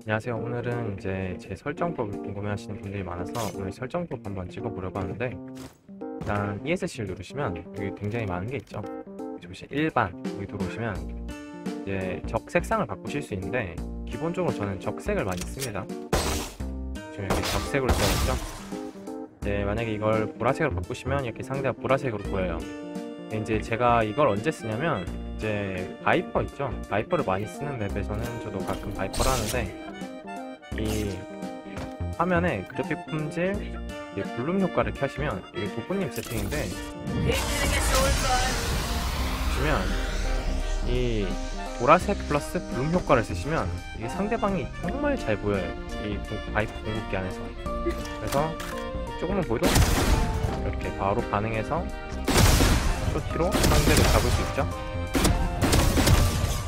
안녕하세요. 오늘은 이제 제 설정법을 궁금해하시는 분들이 많아서 오늘 설정법 한번 찍어보려고 하는데, 일단 ESC를 누르시면 여기 굉장히 많은 게 있죠. 여기 보시면 일반 여기 들어오시면 이제 적 색상을 바꾸실 수 있는데, 기본적으로 저는 적색을 많이 씁니다. 지금 이렇게 적색으로 되어있죠. 이제 만약에 이걸 보라색으로 바꾸시면 이렇게 상대가 보라색으로 보여요. 근데 이제 제가 이걸 언제 쓰냐면, 이제 바이퍼 있죠. 바이퍼를 많이 쓰는 맵에서는 저도 가끔 바이퍼를 하는데, 이 화면에 그래픽 품질 블룸 효과를 켜시면 이게 도프님 세팅인데, 보시면 이 보라색 플러스 블룸 효과를 쓰시면 이게 상대방이 정말 잘 보여요. 이 바이프 공급기 안에서. 그래서 조금만 보여도 이렇게 바로 반응해서 쇼티로 상대를 잡을 수 있죠.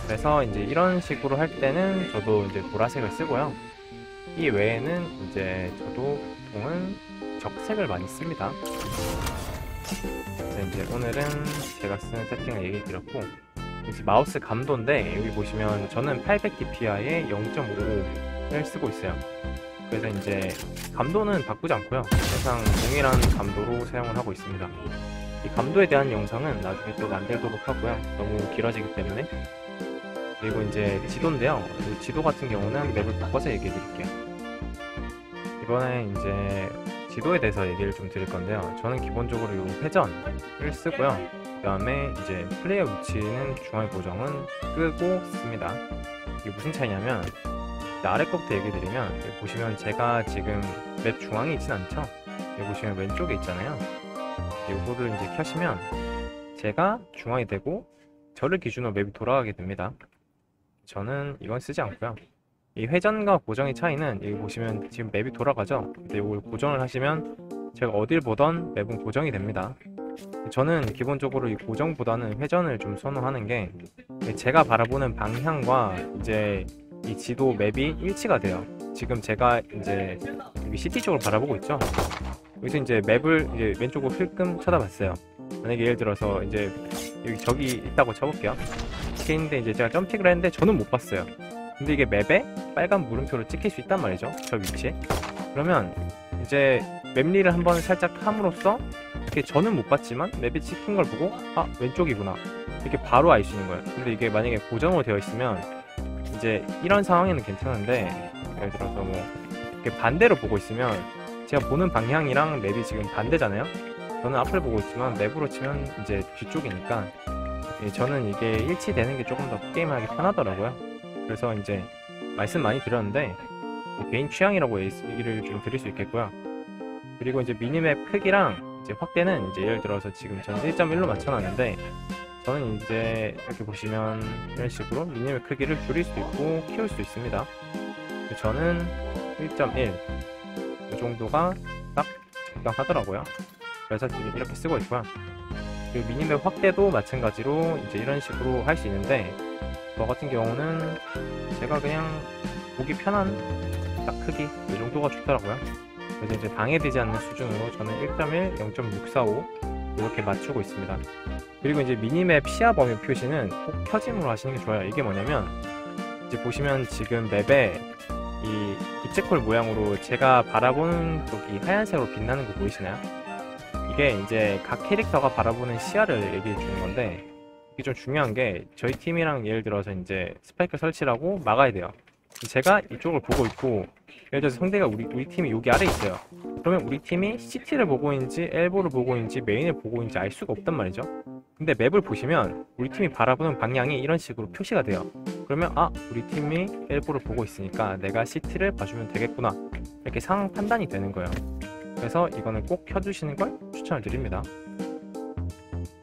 그래서 이제 이런 식으로 할 때는 저도 이제 보라색을 쓰고요. 이 외에는 이제 저도 보통은 적색을 많이 씁니다. 그래서 이제 오늘은 제가 쓰는 세팅을 얘기 드렸고, 이제 마우스 감도인데 여기 보시면 저는 800dpi에 0.55를 쓰고 있어요. 그래서 이제 감도는 바꾸지 않고요. 항상 동일한 감도로 사용을 하고 있습니다. 이 감도에 대한 영상은 나중에 또 만들도록 하고요. 너무 길어지기 때문에. 그리고 이제 지도인데요. 이 지도 같은 경우는 맵을 바꿔서 얘기해 드릴게요. 이번에 이제 지도에 대해서 얘기를 좀 드릴 건데요. 저는 기본적으로 이 회전을 쓰고요. 그 다음에 이제 플레이어 위치는 중앙 고정은 끄고 씁니다. 이게 무슨 차이냐면, 아래 거부터 얘기 드리면, 여기 보시면 제가 지금 맵 중앙에 있진 않죠? 여기 보시면 왼쪽에 있잖아요. 요거를 이제 켜시면 제가 중앙이 되고 저를 기준으로 맵이 돌아가게 됩니다. 저는 이건 쓰지 않고요. 이 회전과 고정의 차이는 여기 보시면 지금 맵이 돌아가죠. 근데 이걸 고정을 하시면 제가 어딜 보던 맵은 고정이 됩니다. 저는 기본적으로 이 고정보다는 회전을 좀 선호하는 게, 제가 바라보는 방향과 이제 이 지도 맵이 일치가 돼요. 지금 제가 이제 여기 시티 쪽을 바라보고 있죠. 여기서 이제 맵을 이제 왼쪽으로 힐끔 쳐다봤어요. 만약에 예를 들어서 이제 여기 저기 있다고 쳐볼게요. 이렇게 있는데 이제 제가 점핑을 했는데 저는 못 봤어요. 근데 이게 맵에 빨간 물음표로 찍힐 수 있단 말이죠. 저 위치에. 그러면 이제 맵리를 한번 살짝 함으로써 이렇게 저는 못 봤지만 맵에 찍힌 걸 보고, 아, 왼쪽이구나, 이렇게 바로 알 수 있는 거예요. 근데 이게 만약에 고정으로 되어 있으면 이제 이런 상황에는 괜찮은데, 예를 들어서 뭐 이렇게 반대로 보고 있으면 제가 보는 방향이랑 맵이 지금 반대잖아요. 저는 앞을 보고 있지만 맵으로 치면 이제 뒤쪽이니까 저는 이게 일치되는 게 조금 더 게임하기 편하더라고요. 그래서 이제 말씀 많이 드렸는데, 뭐 개인 취향이라고 얘기를 좀 드릴 수 있겠고요. 그리고 이제 미니맵 크기랑 이제 확대는 이제 예를 들어서 지금 저는 1.1로 맞춰놨는데, 저는 이제 이렇게 보시면 이런 식으로 미니맵 크기를 줄일 수도 있고 키울 수도 있습니다. 저는 1.1 이 정도가 딱 적당하더라고요. 그래서 지금 이렇게 쓰고 있고요. 그리고 미니맵 확대도 마찬가지로 이제 이런 식으로 할 수 있는데, 저 같은 경우는 제가 그냥 보기 편한 딱 크기 이 정도가 좋더라고요. 그래서 이제 방해되지 않는 수준으로 저는 1.1, 0.645 이렇게 맞추고 있습니다. 그리고 이제 미니맵 시야 범위 표시는 꼭 켜짐으로 하시는 게 좋아요. 이게 뭐냐면, 이제 보시면 지금 맵에 이 부채꼴 모양으로 제가 바라보는 쪽이 하얀색으로 빛나는 거 보이시나요? 이게 이제 각 캐릭터가 바라보는 시야를 얘기해 주는 건데, 이게 좀 중요한 게, 저희 팀이랑 예를 들어서 이제 스파이크 설치를 하고 막아야 돼요. 제가 이쪽을 보고 있고, 예를 들어서 상대가 우리 팀이 여기 아래 있어요. 그러면 우리 팀이 CT를 보고 있는지 엘보를 보고 있는지 메인을 보고 있는지 알 수가 없단 말이죠. 근데 맵을 보시면 우리 팀이 바라보는 방향이 이런 식으로 표시가 돼요. 그러면, 아, 우리 팀이 엘보를 보고 있으니까 내가 CT를 봐주면 되겠구나, 이렇게 상황 판단이 되는 거예요. 그래서 이거는 꼭 켜주시는 걸 추천을 드립니다.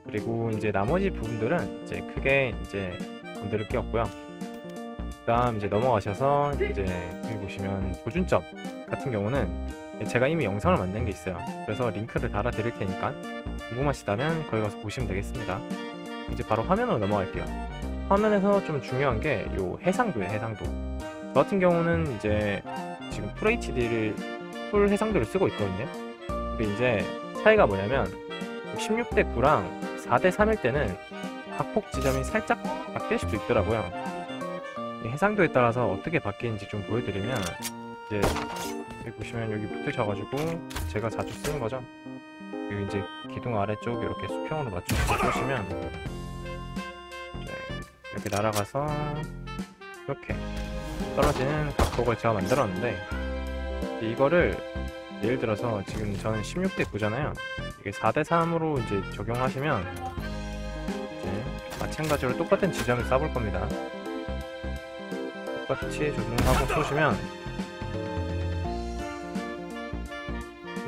그리고 이제 나머지 부분들은 이제 크게 이제 건드릴 게 없고요. 그 다음 이제 넘어가셔서 이제 여기 보시면 조준점 같은 경우는 제가 이미 영상을 만든 게 있어요. 그래서 링크를 달아 드릴 테니까 궁금하시다면 거기 가서 보시면 되겠습니다. 이제 바로 화면으로 넘어갈게요. 화면에서 좀 중요한 게 요 해상도예요. 해상도. 저 같은 경우는 이제 지금 FHD를 풀 해상도를 쓰고 있거든요. 근데 이제 차이가 뭐냐면, 16대 9랑 4대 3일 때는 각폭 지점이 살짝 바뀔 수도 있더라고요. 이 해상도에 따라서 어떻게 바뀌는지 좀 보여드리면, 이제 여기 보시면 여기 붙으셔가지고 제가 자주 쓰는 거죠. 그리고 이제 기둥 아래쪽 이렇게 수평으로 맞춰서 쏘시면 이렇게 날아가서 이렇게 떨어지는 각도를 제가 만들었는데, 이거를 예를 들어서 지금 저는 16대 9잖아요. 이게 4대 3으로 이제 적용하시면 이제 마찬가지로 똑같은 지점을 쏴볼 겁니다. 똑같이 조준하고 쏘시면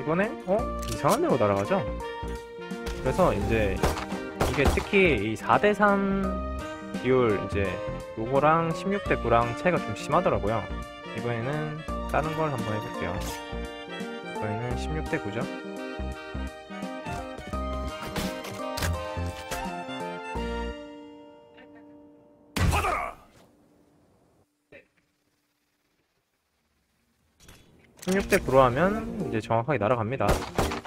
이번엔 이상한 데로 날아가죠. 그래서 이제 이게 특히 이 4대 3 비율, 이제 요거랑 16대 9랑 차이가 좀 심하더라고요. 이번에는 다른 걸 한번 해볼게요. 이번에는 16대 9죠. 받아라! 16대 9로 하면 이제 정확하게 날아갑니다.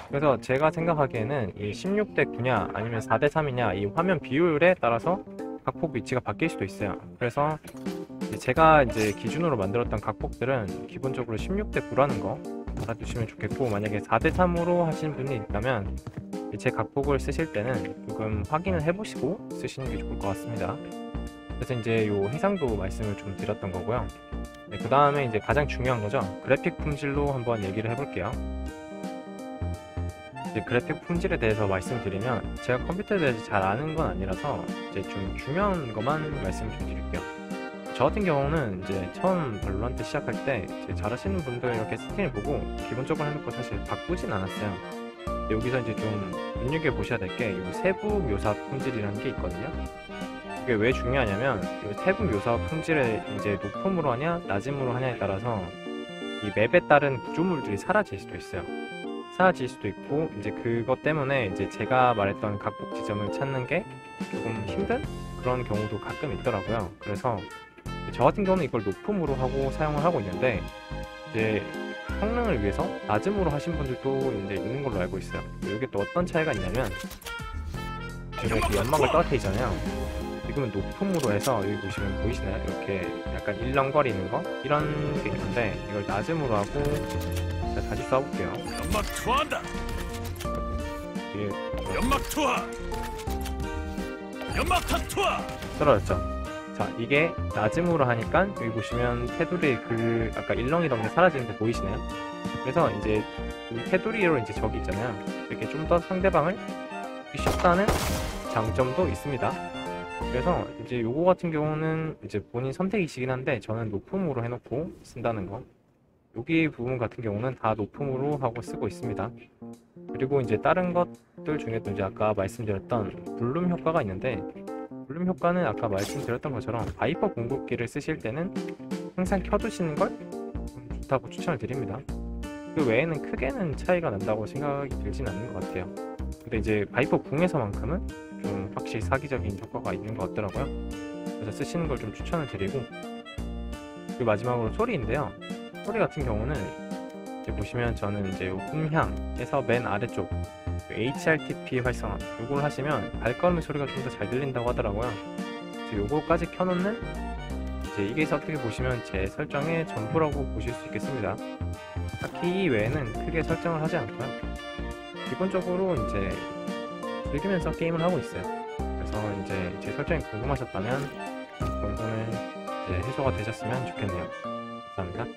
그래서 제가 생각하기에는 이 16대 9냐 아니면 4대 3이냐 이 화면 비율에 따라서 각폭 위치가 바뀔 수도 있어요. 그래서 제가 이제 기준으로 만들었던 각폭들은 기본적으로 16대 9라는 거 알아두시면 좋겠고, 만약에 4대 3으로 하시는 분이 있다면 제 각폭을 쓰실 때는 조금 확인을 해보시고 쓰시는 게 좋을 것 같습니다. 그래서 이제 요 해상도 말씀을 좀 드렸던 거고요. 네, 그 다음에 이제 가장 중요한 거죠. 그래픽 품질로 한번 얘기를 해볼게요. 이제 그래픽 품질에 대해서 말씀드리면, 제가 컴퓨터에 대해서 잘 아는 건 아니라서 이제 좀 중요한 것만 말씀을 좀 드릴게요. 저 같은 경우는 이제 처음 발로란트 시작할 때 이제 잘하시는 분들 이렇게 스팀을 보고 기본적으로 해놓고 사실 바꾸진 않았어요. 여기서 이제 좀 눈여겨보셔야 될 게 이 세부 묘사 품질이라는 게 있거든요. 이게 왜 중요하냐면, 이 세부 묘사 품질을 이제 높음으로 하냐 낮음으로 하냐에 따라서 이 맵에 따른 구조물들이 사라질 수도 있어요. 사라질 수도 있고, 이제 그것 때문에 이제 제가 말했던 각폭 지점을 찾는 게 조금 힘든 그런 경우도 가끔 있더라고요. 그래서 저 같은 경우는 이걸 높음으로 하고 사용을 하고 있는데, 이제 성능을 위해서 낮음으로 하신 분들도 이제 있는 걸로 알고 있어요. 이게 또 어떤 차이가 있냐면, 제가 이렇게 연막을 떨어뜨리잖아요. 지금은 높음으로 해서 여기 보시면 보이시나요? 이렇게 약간 일렁거리는 거? 이런 게 있는데, 이걸 낮음으로 하고 제가 다시 쏴볼게요. 연막 투하한다. 이게 연막 투하. 연막탄 투하. 떨어졌죠? 자, 이게 낮음으로 하니까 여기 보시면 테두리 그 아까 일렁이던 게 사라지는데 보이시나요? 그래서 이제 이 테두리로 이제 적이 있잖아요. 이렇게 좀 더 상대방을 쉽다는 장점도 있습니다. 그래서 이제 요거 같은 경우는 이제 본인 선택이시긴 한데, 저는 높음으로 해놓고 쓴다는 거. 여기 부분 같은 경우는 다 높음으로 하고 쓰고 있습니다. 그리고 이제 다른 것들 중에도 이제 아까 말씀드렸던 블룸 효과가 있는데, 블룸 효과는 아까 말씀드렸던 것처럼 바이퍼 공급기를 쓰실 때는 항상 켜두시는 걸 좋다고 추천을 드립니다. 그 외에는 크게는 차이가 난다고 생각이 들진 않는 것 같아요. 근데 이제 바이퍼 궁에서만큼은 좀 확실히 사기적인 효과가 있는 것 같더라고요. 그래서 쓰시는 걸 좀 추천을 드리고, 그리고 마지막으로 소리인데요. 소리 같은 경우는 이제 보시면 저는 이제 음향에서 맨 아래쪽 HRTP 활성화 요걸 하시면 발걸음 소리가 좀 더 잘 들린다고 하더라고요. 그래서 요거까지 켜놓는, 이제 이게 어떻게 보시면 제 설정의 전부라고 보실 수 있겠습니다. 딱히 이 외에는 크게 설정을 하지 않고요. 기본적으로 이제 즐기면서 게임을 하고 있어요. 그래서 이제 제 설정이 궁금하셨다면 오늘 이제 해소가 되셨으면 좋겠네요. 감사합니다.